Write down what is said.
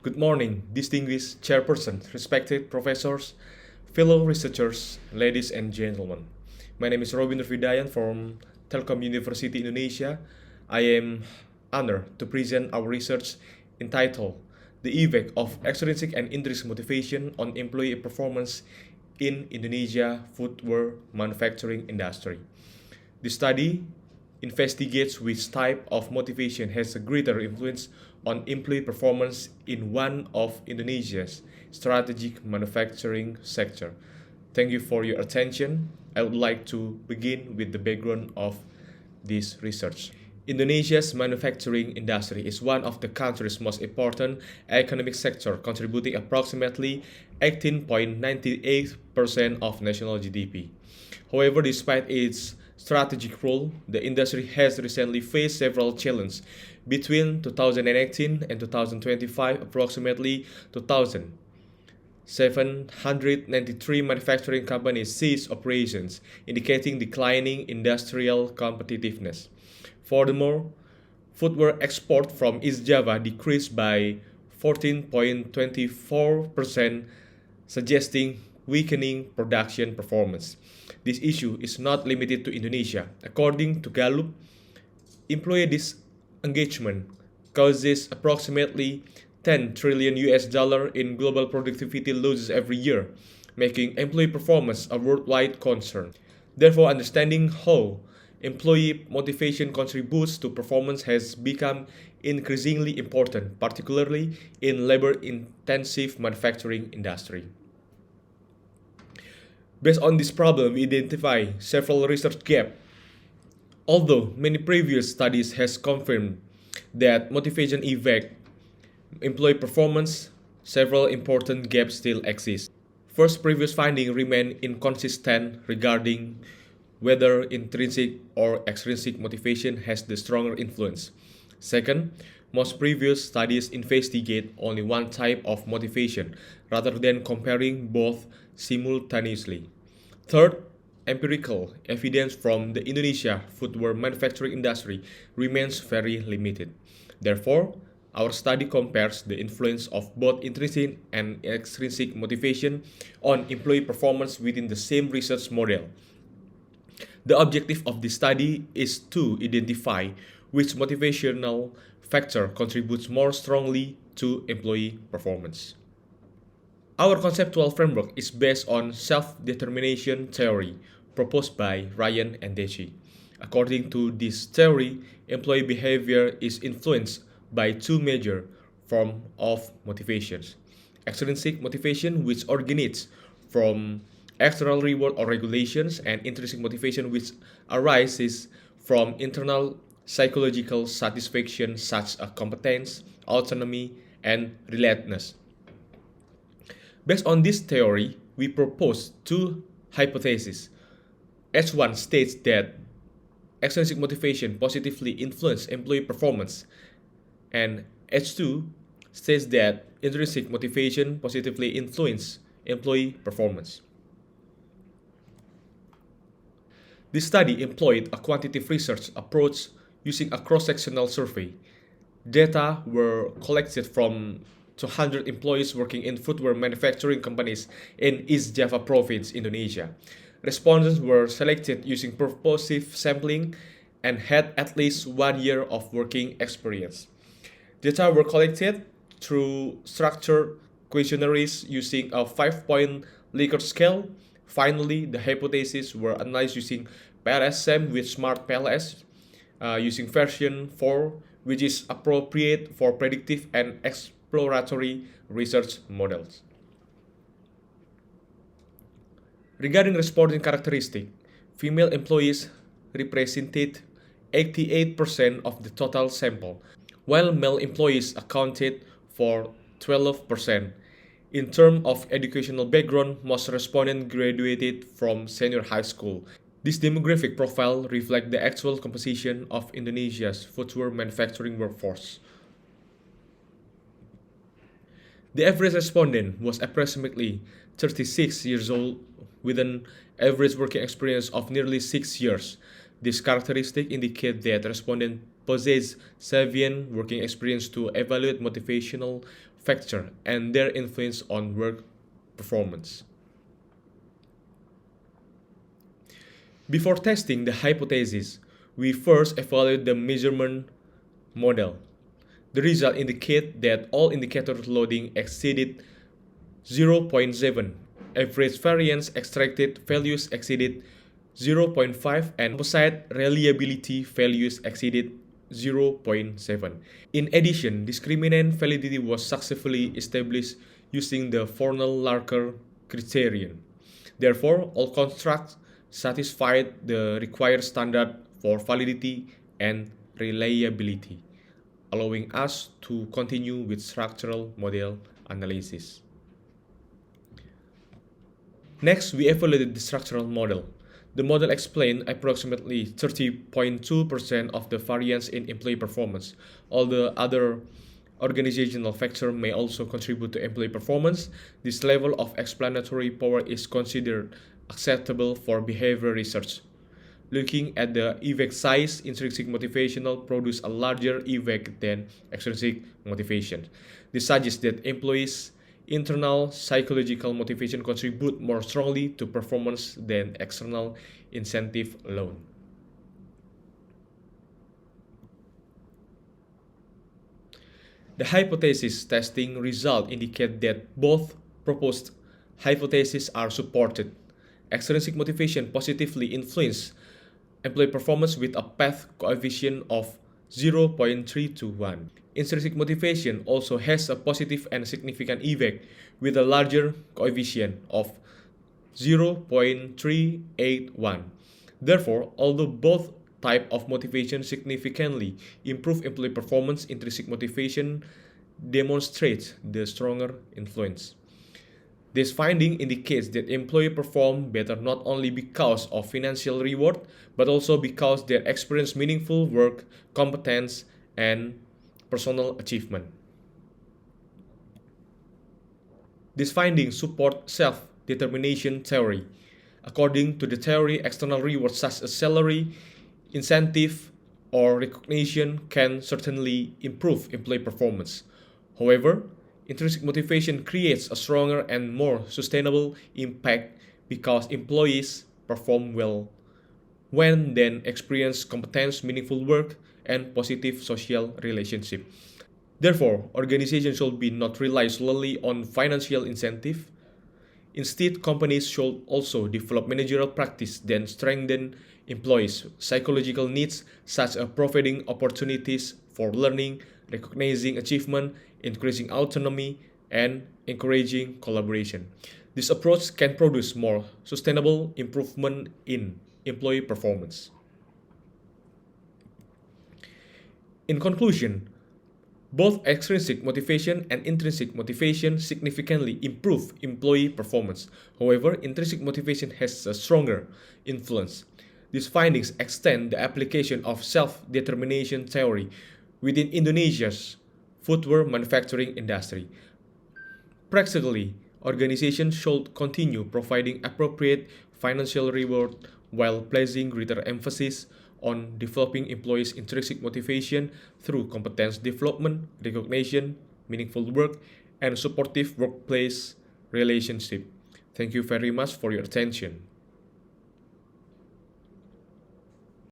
Good morning, distinguished chairperson, respected professors, fellow researchers, ladies and gentlemen. My name is Robin Vidayan from Telkom University Indonesia. I am honored to present our research entitled The Effect of Extrinsic and Intrinsic Motivation on Employee Performance in Indonesia Footwear Manufacturing Industry. The study investigates which type of motivation has a greater influence on employee performance in one of Indonesia's strategic manufacturing sector. Thank you for your attention. I would like to begin with the background of this research. Indonesia's manufacturing industry is one of the country's most important economic sector, contributing approximately 18.98% of national GDP. However, despite its strategic role, the industry has recently faced several challenges. Between 2018 and 2025, approximately 2,793 manufacturing companies ceased operations, indicating declining industrial competitiveness. Furthermore, footwear export from East Java decreased by 14.24%, suggesting weakening production performance. This issue is not limited to Indonesia. According to Gallup, employee disengagement causes approximately 10 trillion US dollar in global productivity losses every year, making employee performance a worldwide concern. Therefore, understanding how employee motivation contributes to performance has become increasingly important, particularly in labor-intensive manufacturing industry. Based on this problem, we identify several research gaps. Although many previous studies has confirmed that motivation affect employee performance, several important gaps still exist. First, previous findings remain inconsistent regarding whether intrinsic or extrinsic motivation has the stronger influence. Second, most previous studies investigate only one type of motivation rather than comparing both simultaneously. Third, empirical evidence from the Indonesia footwear manufacturing industry remains very limited. Therefore, our study compares the influence of both intrinsic and extrinsic motivation on employee performance within the same research model. The objective of this study is to identify which motivational factor contributes more strongly to employee performance. Our conceptual framework is based on self-determination theory proposed by Ryan and Deci. According to this theory, employee behavior is influenced by two major forms of motivations. Extrinsic motivation, which originates from external reward or regulations, and intrinsic motivation, which arises from internal psychological satisfaction such as competence, autonomy, and relatedness. Based on this theory, we propose two hypotheses. H1 states that extrinsic motivation positively influences employee performance, and H2 states that intrinsic motivation positively influences employee performance. This study employed a quantitative research approach using a cross-sectional survey. Data were collected from 200 employees working in footwear manufacturing companies in East Java Province, Indonesia. Respondents were selected using purposive sampling and had at least 1 year of working experience. Data were collected through structured questionnaires using a 5-point Likert scale. Finally, the hypotheses were analyzed using PLS-SAM with Smart PLS, using version 4, which is appropriate for predictive and exploratory research models. Regarding respondent characteristics, female employees represented 88% of the total sample, while male employees accounted for 12%. In terms of educational background, most respondents graduated from senior high school. This demographic profile reflects the actual composition of Indonesia's footwear manufacturing workforce. The average respondent was approximately 36 years old with an average working experience of nearly 6 years. These characteristics indicate that respondents possess sufficient working experience to evaluate motivational factors and their influence on work performance. Before testing the hypothesis, we first evaluate the measurement model. The result indicate that all indicator loading exceeded 0.7, average variance extracted values exceeded 0.5, and composite reliability values exceeded 0.7. In addition, discriminant validity was successfully established using the Fornell-Larker criterion. Therefore, all constructs satisfied the required standard for validity and reliability, allowing us to continue with structural model analysis. Next, we evaluated the structural model. The model explained approximately 30.2% of the variance in employee performance. Although other organizational factors may also contribute to employee performance, this level of explanatory power is considered acceptable for behavior research. Looking at the effect size, intrinsic motivational produce a larger effect than extrinsic motivation. This suggests that employees' internal psychological motivation contribute more strongly to performance than external incentive alone. The hypothesis testing results indicate that both proposed hypotheses are supported. Extrinsic motivation positively influences employee performance with a path coefficient of 0.321. Intrinsic motivation also has a positive and significant effect with a larger coefficient of 0.381. Therefore, although both types of motivation significantly improve employee performance, intrinsic motivation demonstrates the stronger influence. This finding indicates that employees perform better not only because of financial reward, but also because they experience meaningful work, competence, and personal achievement. These findings support self-determination theory. According to the theory, external rewards such as salary, incentive, or recognition can certainly improve employee performance. However, intrinsic motivation creates a stronger and more sustainable impact because employees perform well when they experience competence, meaningful work, and positive social relationship. Therefore, organizations should be not rely solely on financial incentive. Instead, companies should also develop managerial practice that strengthen employees' psychological needs, such as providing opportunities for learning, recognizing achievement, increasing autonomy, and encouraging collaboration. This approach can produce more sustainable improvement in employee performance. In conclusion, both extrinsic motivation and intrinsic motivation significantly improve employee performance. However, intrinsic motivation has a stronger influence. These findings extend the application of self-determination theory within Indonesia's footwear manufacturing industry. Practically, organizations should continue providing appropriate financial reward while placing greater emphasis on developing employees' intrinsic motivation through competence development, recognition, meaningful work, and supportive workplace relationship. Thank you very much for your attention.